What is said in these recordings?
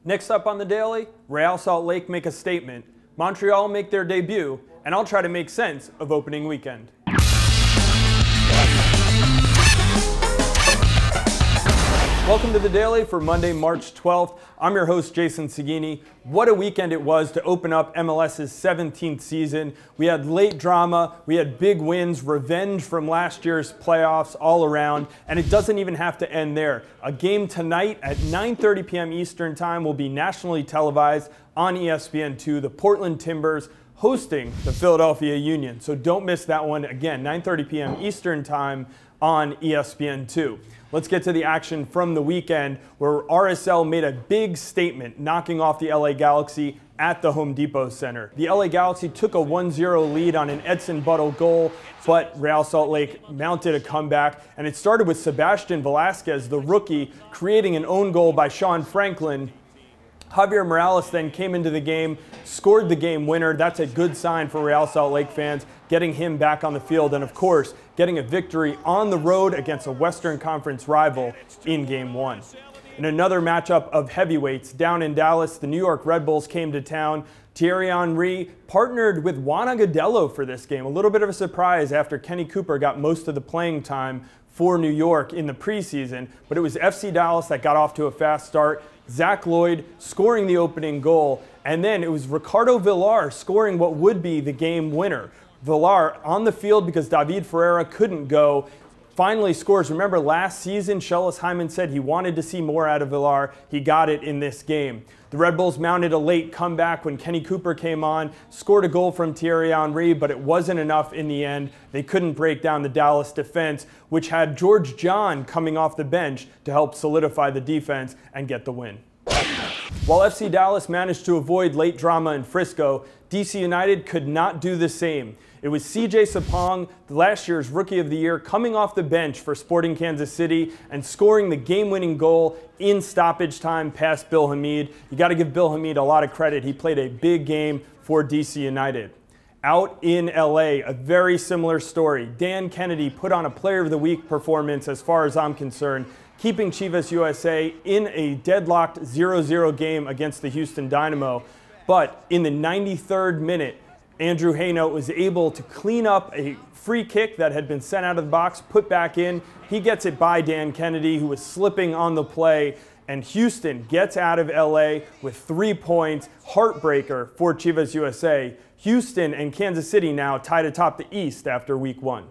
Next up on the Daily, Real Salt Lake make a statement, Montreal make their debut, and I'll try to make sense of opening weekend. Welcome to the Daily for Monday, March 12th. I'm your host, Jason Seguini. What a weekend it was to open up MLS's 17th season. We had late drama, we had big wins, revenge from last year's playoffs all around, and it doesn't even have to end there. A game tonight at 9:30 p.m. Eastern Time will be nationally televised on ESPN2, the Portland Timbers hosting the Philadelphia Union. So don't miss that one. Again, 9:30 p.m. Eastern Time on ESPN2. Let's get to the action from the weekend where RSL made a big statement knocking off the LA Galaxy at the Home Depot Center. The LA Galaxy took a 1-0 lead on an Edson Buttle goal, but Real Salt Lake mounted a comeback, and it started with Sebastian Velasquez, the rookie, creating an own goal by Sean Franklin. Javier Morales then came into the game, scored the game winner. That's a good sign for Real Salt Lake fans, getting him back on the field, and of course, getting a victory on the road against a Western Conference rival in Game 1. In another matchup of heavyweights down in Dallas, the New York Red Bulls came to town. Thierry Henry partnered with Juan Agudelo for this game. A little bit of a surprise after Kenny Cooper got most of the playing time for New York in the preseason, but it was FC Dallas that got off to a fast start. Zach Lloyd scoring the opening goal, and then it was Ricardo Villar scoring what would be the game winner. Villar on the field because David Ferreira couldn't go, finally scores. Remember last season, Schellas Hyman said he wanted to see more out of Villar. He got it in this game. The Red Bulls mounted a late comeback when Kenny Cooper came on, scored a goal from Thierry Henry, but it wasn't enough in the end. They couldn't break down the Dallas defense, which had George John coming off the bench to help solidify the defense and get the win. While FC Dallas managed to avoid late drama in Frisco, DC United could not do the same. It was CJ Sapong, last year's Rookie of the Year, coming off the bench for Sporting Kansas City and scoring the game-winning goal in stoppage time past Bill Hamid. You got to give Bill Hamid a lot of credit. He played a big game for DC United. Out in LA, a very similar story. Dan Kennedy put on a Player of the Week performance as far as I'm concerned, keeping Chivas USA in a deadlocked 0-0 game against the Houston Dynamo. But in the 93rd minute, Andrew Hainaut was able to clean up a free kick that had been sent out of the box, put back in. He gets it by Dan Kennedy, who was slipping on the play, and Houston gets out of LA with 3 points. Heartbreaker for Chivas USA. Houston and Kansas City now tied atop the East after Week 1.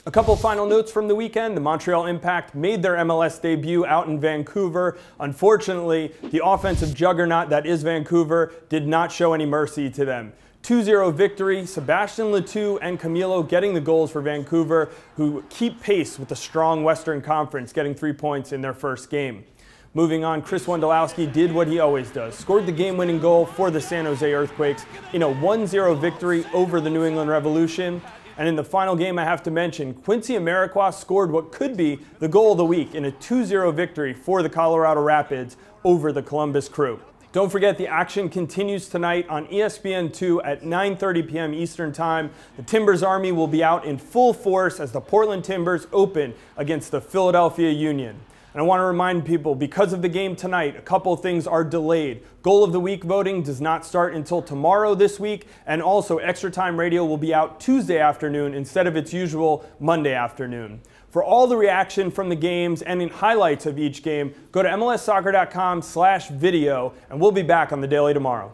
A couple final notes from the weekend. The Montreal Impact made their MLS debut out in Vancouver. Unfortunately, the offensive juggernaut that is Vancouver did not show any mercy to them. 2-0 victory, Sebastian Letou and Camilo getting the goals for Vancouver, who keep pace with the strong Western Conference, getting 3 points in their first game. Moving on, Chris Wondolowski did what he always does, scored the game-winning goal for the San Jose Earthquakes in a 1-0 victory over the New England Revolution. And in the final game, I have to mention, Quincy Amarikwa scored what could be the goal of the week in a 2-0 victory for the Colorado Rapids over the Columbus Crew. Don't forget, the action continues tonight on ESPN2 at 9:30 p.m. Eastern Time. The Timbers Army will be out in full force as the Portland Timbers open against the Philadelphia Union. And I want to remind people, because of the game tonight, a couple of things are delayed. Goal of the Week voting does not start until tomorrow this week, and also Extra Time Radio will be out Tuesday afternoon instead of its usual Monday afternoon. For all the reaction from the games and in highlights of each game, go to MLSsoccer.com/video, and we'll be back on the Daily tomorrow.